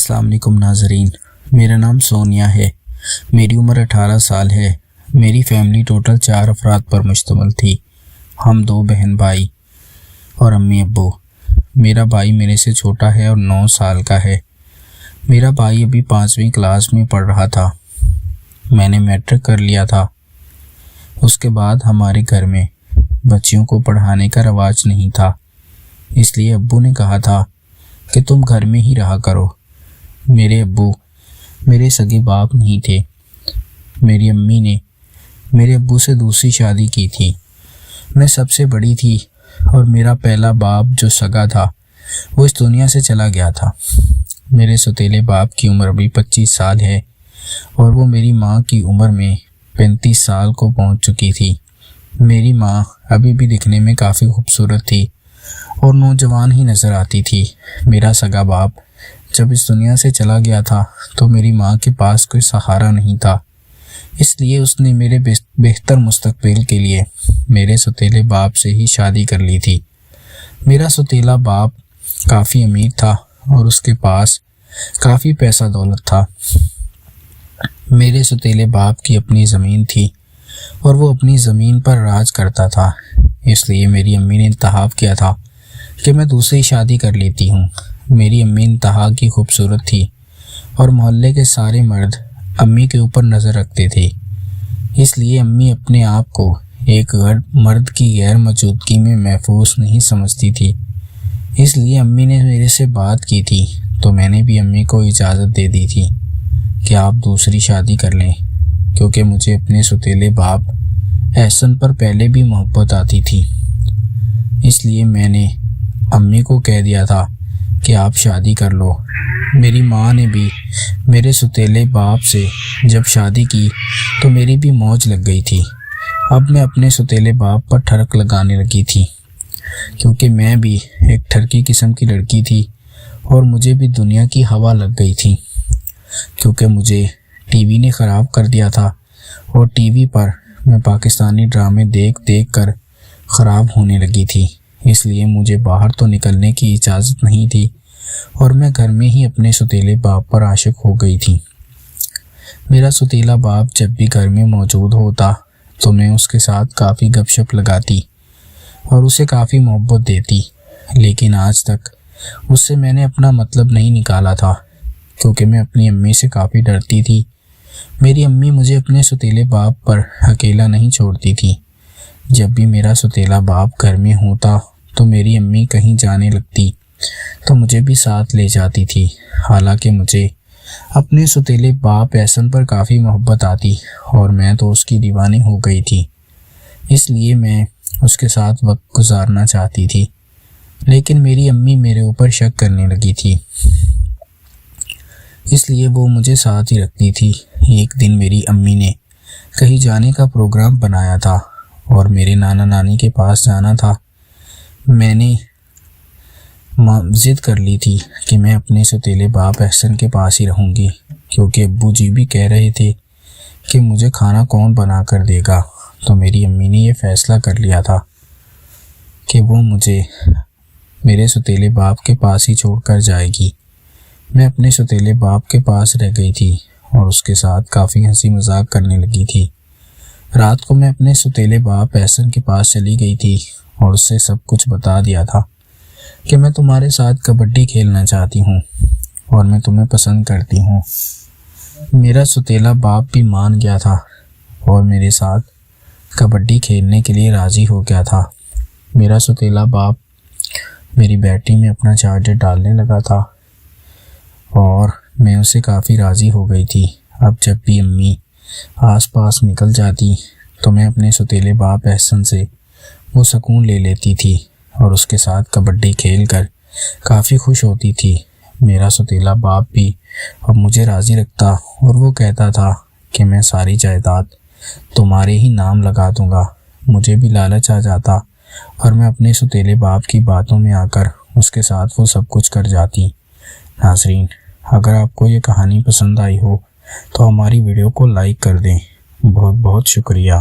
السلام علیکم ناظرین، میرا نام سونیا ہے۔ میری عمر 18 سال ہے۔ میری فیملی ٹوٹل 4 افراد پر مشتمل تھی۔ ہم 2 بہن بھائی اور امی ابو۔ میرا بھائی میرے سے چھوٹا ہے اور 9 سال کا ہے۔ میرا بھائی ابھی 5ویں کلاس میں پڑھ رہا تھا۔ میں نے میٹرک کر لیا تھا۔ اس کے بعد ہمارے گھر میں بچیوں کو پڑھانے کا رواج نہیں تھا، اس لیے ابو نے کہا تھا کہ تم گھر میں ہی رہا کرو۔ میرے ابو میرے سگے باپ نہیں تھے۔ میری امی نے میرے ابو سے دوسری شادی کی تھی۔ میں سب سے بڑی تھی اور میرا پہلا باپ جو سگا تھا وہ اس دنیا سے چلا گیا تھا۔ میرے سوتیلے باپ کی عمر ابھی 25 سال ہے اور وہ میری ماں کی عمر میں 35 سال کو پہنچ چکی تھی۔ میری ماں ابھی بھی دکھنے میں کافی خوبصورت تھی اور نوجوان ہی نظر آتی تھی۔ میرا سگا باپ جب اس دنیا سے چلا گیا تھا تو میری ماں کے پاس کوئی سہارا نہیں تھا، اس لیے اس نے میرے بہتر مستقبل کے لیے میرے سوتیلے باپ سے ہی شادی کر لی تھی۔ میرا سوتیلا باپ کافی امیر تھا اور اس کے پاس کافی پیسہ دولت تھا۔ میرے سوتیلے باپ کی اپنی زمین تھی اور وہ اپنی زمین پر راج کرتا تھا، اس لیے میری امی نے انتخاب کیا تھا کہ میں دوسری شادی کر لیتی ہوں۔ میری امی انتہا کی خوبصورت تھی اور محلے کے سارے مرد امی کے اوپر نظر رکھتے تھے، اس لیے امی اپنے آپ کو ایک مرد کی غیر موجودگی میں محفوظ نہیں سمجھتی تھی۔ اس لیے امی نے میرے سے بات کی تھی تو میں نے بھی امی کو اجازت دے دی تھی کہ آپ دوسری شادی کر لیں، کیونکہ مجھے اپنے سوتیلے باپ احسن پر پہلے بھی محبت آتی تھی۔ اس لیے میں نے امی کو کہہ دیا تھا کہ آپ شادی کر لو۔ میری ماں نے بھی میرے سوتیلے باپ سے جب شادی کی تو میری بھی موج لگ گئی تھی۔ اب میں اپنے سوتیلے باپ پر ٹھڑک لگانے لگی تھی، کیونکہ میں بھی ایک ٹھرکی قسم کی لڑکی تھی اور مجھے بھی دنیا کی ہوا لگ گئی تھی، کیونکہ مجھے ٹی وی نے خراب کر دیا تھا اور ٹی وی پر میں پاکستانی ڈرامے دیکھ دیکھ کر خراب ہونے لگی تھی۔ اس لیے مجھے باہر تو نکلنے کی اجازت نہیں تھی اور میں گھر میں ہی اپنے سوتیلے باپ پر عاشق ہو گئی تھی۔ میرا سوتیلا باپ جب بھی گھر میں موجود ہوتا تو میں اس کے ساتھ کافی گپ شپ لگاتی اور اسے کافی محبت دیتی، لیکن آج تک اس سے میں نے اپنا مطلب نہیں نکالا تھا، کیونکہ میں اپنی امی سے کافی ڈرتی تھی۔ میری امی مجھے اپنے سوتیلے باپ پر اکیلا نہیں چھوڑتی تھی۔ جب بھی میرا سوتیلا باپ گھر میں ہوتا تو میری امی کہیں جانے لگتی تو مجھے بھی ساتھ لے جاتی تھی، حالانکہ مجھے اپنے سوتیلے باپ احسن پر کافی محبت آتی اور میں تو اس کی دیوانی ہو گئی تھی، اس لیے میں اس کے ساتھ وقت گزارنا چاہتی تھی، لیکن میری امی میرے اوپر شک کرنے لگی تھی، اس لیے وہ مجھے ساتھ ہی رکھتی تھی۔ ایک دن میری امی نے کہیں جانے کا پروگرام بنایا تھا اور میرے نانا نانی کے پاس جانا تھا۔ میں نے ضد کر لی تھی کہ میں اپنے سوتیلے باپ احسن کے پاس ہی رہوں گی، کیونکہ ابو جی بھی کہہ رہے تھے کہ مجھے کھانا کون بنا کر دے گا، تو میری امی نے یہ فیصلہ کر لیا تھا کہ وہ مجھے میرے سوتیلے باپ کے پاس ہی چھوڑ کر جائے گی۔ میں اپنے سوتیلے باپ کے پاس رہ گئی تھی اور اس کے ساتھ کافی ہنسی مذاق کرنے لگی تھی۔ رات کو میں اپنے سوتیلے باپ احسن کے پاس چلی گئی تھی اور اس سے سب کچھ بتا دیا تھا کہ میں تمہارے ساتھ کبڈی کھیلنا چاہتی ہوں اور میں تمہیں پسند کرتی ہوں۔ میرا سوتیلا باپ بھی مان گیا تھا اور میرے ساتھ کبڈی کھیلنے کے لیے راضی ہو گیا تھا۔ میرا سوتیلا باپ میری بیٹی میں اپنا چارجر ڈالنے لگا تھا اور میں اسے کافی راضی ہو گئی تھی۔ اب جب بھی امی آس پاس نکل جاتی تو میں اپنے سوتیلے باپ احسن سے وہ سکون لے لیتی تھی اور اس کے ساتھ کبڈی کھیل کر کافی خوش ہوتی تھی۔ میرا سوتیلا باپ بھی اب مجھے راضی رکھتا اور وہ کہتا تھا کہ میں ساری جائیداد تمہارے ہی نام لگا دوں گا۔ مجھے بھی لالچ آ جاتا اور میں اپنے سوتیلے باپ کی باتوں میں آ کر اس کے ساتھ وہ سب کچھ کر جاتی۔ ناظرین، اگر آپ کو یہ کہانی پسند آئی ہو تو ہماری ویڈیو کو لائک کر دیں۔ بہت بہت شکریہ۔